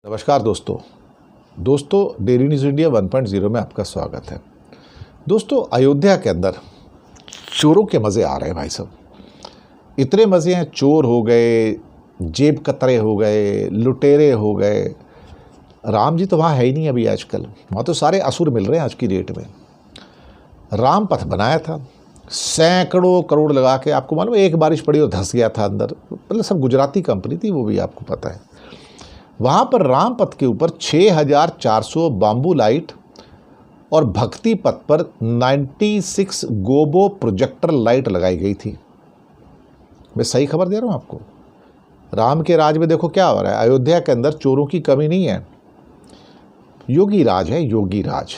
नमस्कार दोस्तों daily news India 1.0 में आपका स्वागत है। दोस्तों, अयोध्या के अंदर चोरों के मज़े आ रहे हैं भाई साहब। इतने मज़े हैं, चोर हो गए, जेब कतरे हो गए, लुटेरे हो गए। राम जी तो वहाँ है ही नहीं अभी आजकल, वहाँ तो सारे असुर मिल रहे हैं आज की डेट में। राम पथ बनाया था, सैकड़ों करोड़ लगा के, आपको मालूम है एक बारिश पड़ी और धंस गया था अंदर। मतलब सब गुजराती कंपनी थी, वो भी आपको पता है। वहाँ पर राम पथ के ऊपर 6400 बाम्बू लाइट और भक्ति पथ पर 96 गोबो प्रोजेक्टर लाइट लगाई गई थी। मैं सही खबर दे रहा हूँ आपको। राम के राज में देखो क्या हो रहा है। अयोध्या के अंदर चोरों की कमी नहीं है। योगी राज है, योगी राज।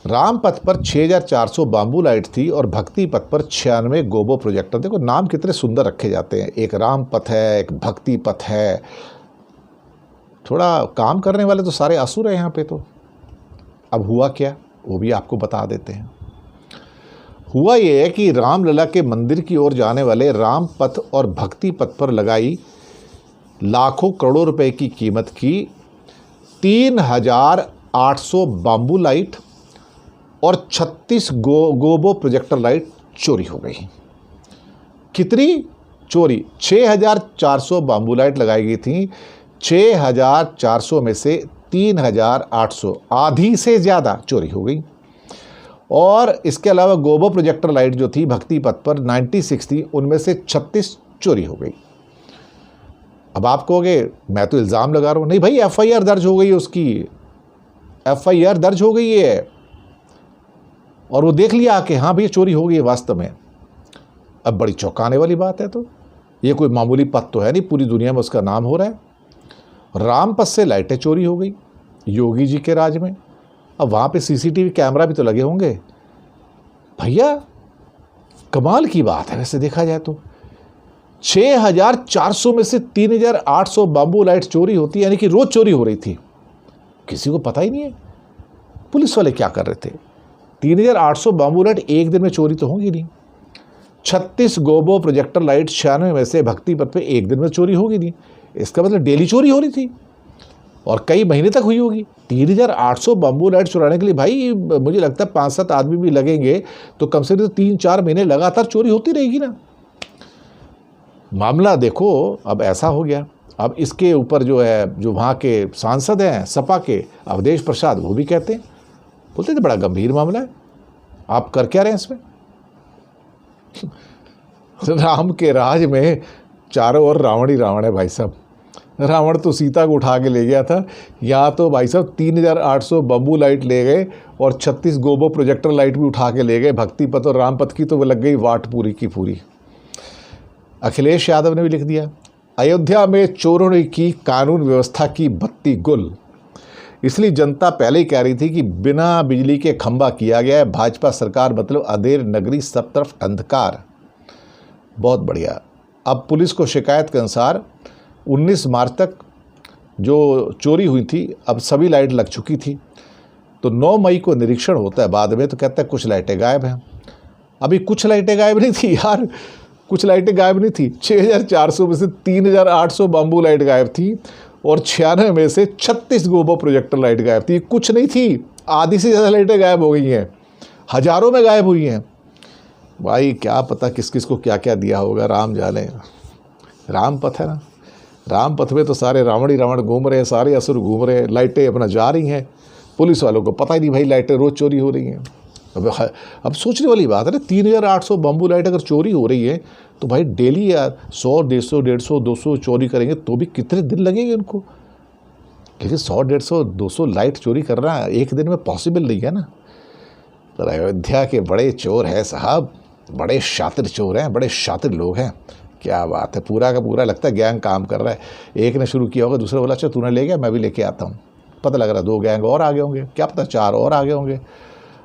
राम पथ पर 6400 बाम्बू लाइट थी और भक्ति पथ पर 96 गोबो प्रोजेक्टर। देखो नाम कितने सुंदर रखे जाते हैं। एक राम पथ है, एक भक्ति पथ है। थोड़ा काम करने वाले तो सारे असुर हैं यहाँ पे। तो अब हुआ क्या, वो भी आपको बता देते हैं। हुआ ये है कि रामलला के मंदिर की ओर जाने वाले राम पथ और भक्ति पथ पर लगाई लाखों करोड़ों रुपए की कीमत की 3800 बाम्बू लाइट और 36 गोबो प्रोजेक्टर लाइट चोरी हो गई। कितनी चोरी? 6400 बाम्बू लाइट लगाई गई थी। 6400 में से 3800, आधी से ज़्यादा चोरी हो गई। और इसके अलावा गोबो प्रोजेक्टर लाइट जो थी भक्ति पथ पर 96 थी, उनमें से 36 चोरी हो गई। अब आप कहोगे मैं तो इल्ज़ाम लगा रहा हूँ। नहीं भाई, FIR दर्ज हो गई है उसकी, FIR दर्ज हो गई है और वो देख लिया कि हाँ भैया चोरी हो गई है वास्तव में। अब बड़ी चौंकाने वाली बात है। तो ये कोई मामूली पथ तो है नहीं, पूरी दुनिया में उसका नाम हो रहा है। राम पथ से लाइटें चोरी हो गई योगी जी के राज में। अब वहाँ पे CCTV कैमरा भी तो लगे होंगे। भैया कमाल की बात है वैसे देखा जाए तो। 6400 में से 3800 बाम्बू लाइट चोरी होती है, यानी कि रोज चोरी हो रही थी। किसी को पता ही नहीं है। पुलिस वाले क्या कर रहे थे? 3800 बाम्बू लाइट एक दिन में चोरी तो होगी नहीं। 36 गोबो प्रोजेक्टर लाइट 96 में से भक्ति पथ पे एक दिन में चोरी होगी नहीं। इसका मतलब डेली चोरी हो रही थी और कई महीने तक हुई होगी। 3800 बाम्बू लाइट चुराने के लिए भाई मुझे लगता है 5-7 आदमी भी लगेंगे तो कम से कम 3-4 महीने लगातार चोरी होती रहेगी ना। मामला देखो अब ऐसा हो गया। अब इसके ऊपर जो है, जो वहाँ के सांसद हैं सपा के, अवधेश प्रसाद, वो भी कहते हैं, बोलते थे बड़ा गंभीर मामला है, आप कर क्या रहे हैं इसमें। राम के राज में चारों ओर रावण ही रावण है भाई साहब। रावण तो सीता को उठा के ले गया था, यहाँ तो भाई साहब 3800 बम्बू लाइट ले गए और 36 गोबो प्रोजेक्टर लाइट भी उठा के ले गए। भक्ति पथ और राम पथ की तो वो लग गई वाट पूरी की पूरी। अखिलेश यादव ने भी लिख दिया, अयोध्या में चोरों ने की कानून व्यवस्था की बत्ती गुल। इसलिए जनता पहले ही कह रही थी कि बिना बिजली के खंभा किया गया है भाजपा सरकार, मतलब अधेर नगरी सब तरफ अंधकार। बहुत बढ़िया। अब पुलिस को शिकायत के अनुसार 19 मार्च तक जो चोरी हुई थी, अब सभी लाइट लग चुकी थी। तो 9 मई को निरीक्षण होता है बाद में, तो कहता है कुछ लाइटें गायब हैं। अभी कुछ लाइटें गायब नहीं थी यार, कुछ लाइटें गायब नहीं थी। 6400 में से 3800 बाम्बू लाइट गायब थी और 96 में से 36 गोबो प्रोजेक्टर लाइट गायब थी। कुछ नहीं थी, आधी से ज़्यादा लाइटें गायब हो गई हैं, हज़ारों में गायब हुई हैं। भाई क्या पता किस किस को क्या क्या दिया होगा, राम जाने। राम पथ है ना, राम पथ में तो सारे रावण ही रावण घूम रहे हैं, सारे असुर घूम रहे हैं, लाइटें अपना जा रही हैं। पुलिस वालों को पता ही नहीं भाई लाइटें रोज़ चोरी हो रही हैं। अब सोचने वाली बात है ना, 3800 बम्बू लाइट अगर चोरी हो रही है तो भाई डेली यार 100, 150, 200 चोरी करेंगे तो भी कितने दिन लगेंगे उनको। लेकिन 100, 150, 200 लाइट चोरी करना एक दिन में पॉसिबल नहीं है ना। तो अयोध्या के बड़े चोर हैं साहब, बड़े शातिर चोर हैं, बड़े शातिर लोग हैं। क्या बात है, पूरा का पूरा लगता है गैंग काम कर रहा है। एक ने शुरू किया होगा, दूसरा बोला अच्छा तूने ले गया मैं भी लेके आता हूँ। पता लग रहा 2 गैंग और आगे होंगे, क्या पता 4 और आगे होंगे।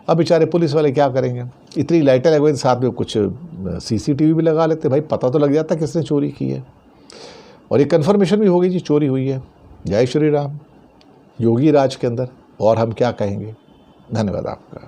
अब बेचारे पुलिस वाले क्या करेंगे। इतनी लाइटें लगवाई, साथ में कुछ CCTV भी लगा लेते, भाई पता तो लग जाता किसने चोरी की है और ये कन्फर्मेशन भी हो गई जी चोरी हुई है। जय श्री राम। योगी राज के अंदर और हम क्या कहेंगे। धन्यवाद आपका।